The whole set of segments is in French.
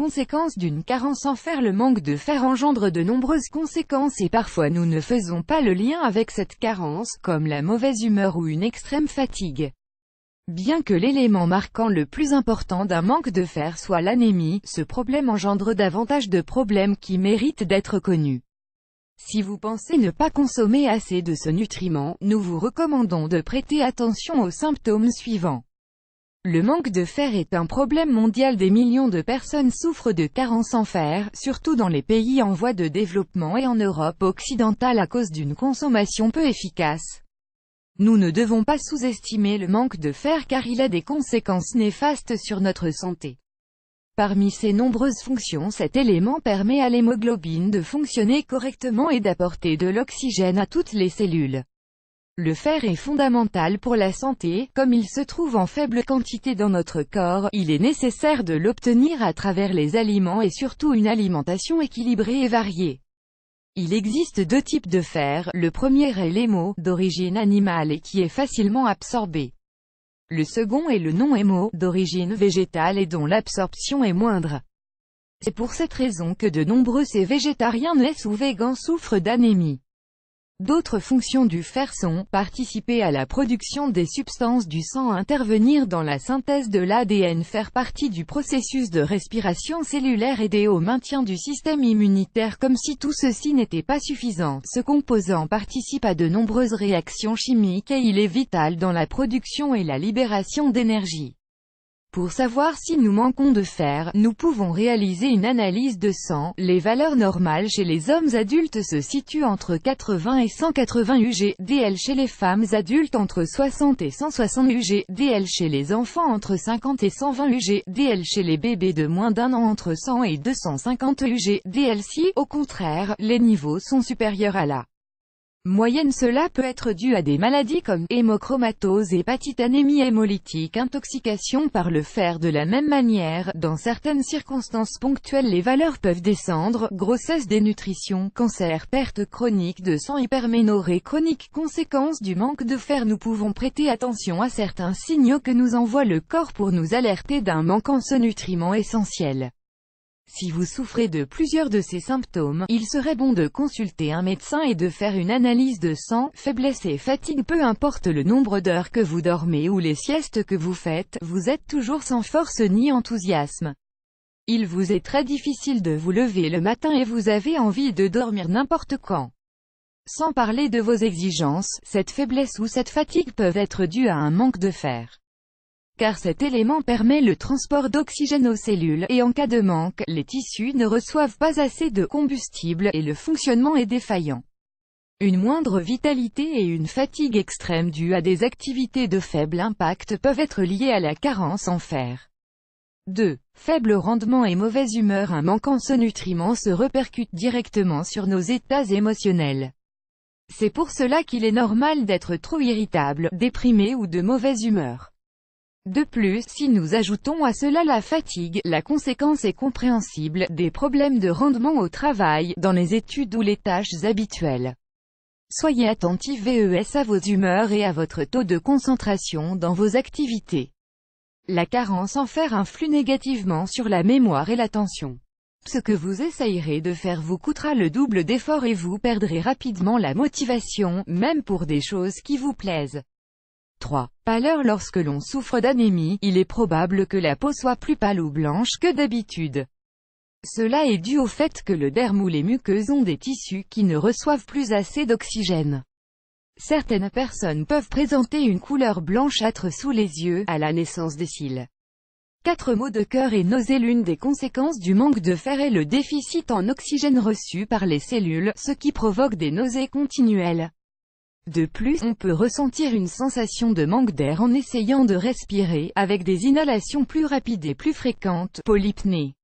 conséquences d'une carence en fer. Le manque de fer engendre de nombreuses conséquences et parfois nous ne faisons pas le lien avec cette carence, comme la mauvaise humeur ou une extrême fatigue. Bien que l'élément marquant le plus important d'un manque de fer soit l'anémie, ce problème engendre davantage de problèmes qui méritent d'être connus. Si vous pensez ne pas consommer assez de ce nutriment, nous vous recommandons de prêter attention aux symptômes suivants. Le manque de fer est un problème mondial. Des millions de personnes souffrent de carence en fer, surtout dans les pays en voie de développement et en Europe occidentale à cause d'une consommation peu efficace. Nous ne devons pas sous-estimer le manque de fer car il a des conséquences néfastes sur notre santé. Parmi ses nombreuses fonctions, cet élément permet à l'hémoglobine de fonctionner correctement et d'apporter de l'oxygène à toutes les cellules. Le fer est fondamental pour la santé, comme il se trouve en faible quantité dans notre corps, il est nécessaire de l'obtenir à travers les aliments et surtout une alimentation équilibrée et variée. Il existe deux types de fer, le premier est l'hémo, d'origine animale et qui est facilement absorbé. Le second est le non-hémo, d'origine végétale et dont l'absorption est moindre. C'est pour cette raison que de nombreux végétariens ou végans souffrent d'anémie. D'autres fonctions du fer sont, participer à la production des substances du sang, intervenir dans la synthèse de l'ADN, faire partie du processus de respiration cellulaire, aider au maintien du système immunitaire. Comme si tout ceci n'était pas suffisant, ce composant participe à de nombreuses réactions chimiques et il est vital dans la production et la libération d'énergie. Pour savoir si nous manquons de fer, nous pouvons réaliser une analyse de sang. Les valeurs normales chez les hommes adultes se situent entre 80 et 180 UG/dL, chez les femmes adultes entre 60 et 160 UG/dL, chez les enfants entre 50 et 120 UG/dL, chez les bébés de moins d'un an entre 100 et 250 UG/dL. Si, au contraire, les niveaux sont supérieurs à la moyenne, cela peut être dû à des maladies comme hémochromatose, hépatite, anémie hémolytique, intoxication par le fer. De la même manière, dans certaines circonstances ponctuelles, les valeurs peuvent descendre: grossesse, dénutrition, cancer, perte chronique de sang, hyperménorrhée chronique. Conséquence du manque de fer. Nous pouvons prêter attention à certains signaux que nous envoie le corps pour nous alerter d'un manque en ce nutriment essentiel. Si vous souffrez de plusieurs de ces symptômes, il serait bon de consulter un médecin et de faire une analyse de sang. Faiblesse et fatigue. Peu importe le nombre d'heures que vous dormez ou les siestes que vous faites, vous êtes toujours sans force ni enthousiasme. Il vous est très difficile de vous lever le matin et vous avez envie de dormir n'importe quand. Sans parler de vos exigences, cette faiblesse ou cette fatigue peuvent être dues à un manque de fer. Car cet élément permet le transport d'oxygène aux cellules, et en cas de manque, les tissus ne reçoivent pas assez de combustible, et le fonctionnement est défaillant. Une moindre vitalité et une fatigue extrême due à des activités de faible impact peuvent être liées à la carence en fer. 2. Faible rendement et mauvaise humeur. Un manque en ce nutriment se répercute directement sur nos états émotionnels. C'est pour cela qu'il est normal d'être trop irritable, déprimé ou de mauvaise humeur. De plus, si nous ajoutons à cela la fatigue, la conséquence est compréhensible: des problèmes de rendement au travail, dans les études ou les tâches habituelles. Soyez attentif à vos humeurs et à votre taux de concentration dans vos activités. La carence en fer influe négativement sur la mémoire et l'attention. Ce que vous essayerez de faire vous coûtera le double d'efforts et vous perdrez rapidement la motivation, même pour des choses qui vous plaisent. 3. Pâleur. Lorsque l'on souffre d'anémie, il est probable que la peau soit plus pâle ou blanche que d'habitude. Cela est dû au fait que le derme ou les muqueuses ont des tissus qui ne reçoivent plus assez d'oxygène. Certaines personnes peuvent présenter une couleur blanchâtre sous les yeux, à la naissance des cils. 4. Maux de cœur et nausées. L'une des conséquences du manque de fer est le déficit en oxygène reçu par les cellules, ce qui provoque des nausées continuelles. De plus, on peut ressentir une sensation de manque d'air en essayant de respirer, avec des inhalations plus rapides et plus fréquentes, polypnée.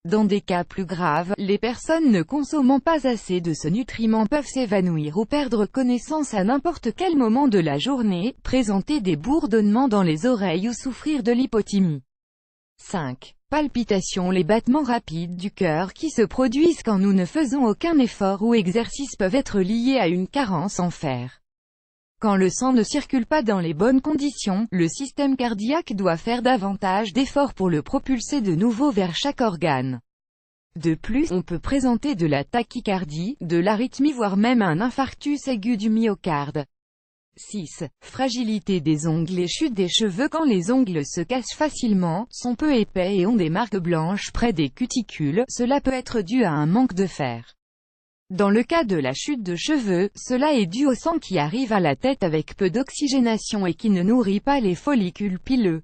Dans des cas plus graves, les personnes ne consommant pas assez de ce nutriment peuvent s'évanouir ou perdre connaissance à n'importe quel moment de la journée, présenter des bourdonnements dans les oreilles ou souffrir de l'hypothymie. 5. Palpitations. Les battements rapides du cœur qui se produisent quand nous ne faisons aucun effort ou exercice peuvent être liés à une carence en fer. Quand le sang ne circule pas dans les bonnes conditions, le système cardiaque doit faire davantage d'efforts pour le propulser de nouveau vers chaque organe. De plus, on peut présenter de la tachycardie, de l'arythmie voire même un infarctus aigu du myocarde. 6. Fragilité des ongles et chute des cheveux. Quand les ongles se cassent facilement, sont peu épais et ont des marques blanches près des cuticules, cela peut être dû à un manque de fer. Dans le cas de la chute de cheveux, cela est dû au sang qui arrive à la tête avec peu d'oxygénation et qui ne nourrit pas les follicules pileux.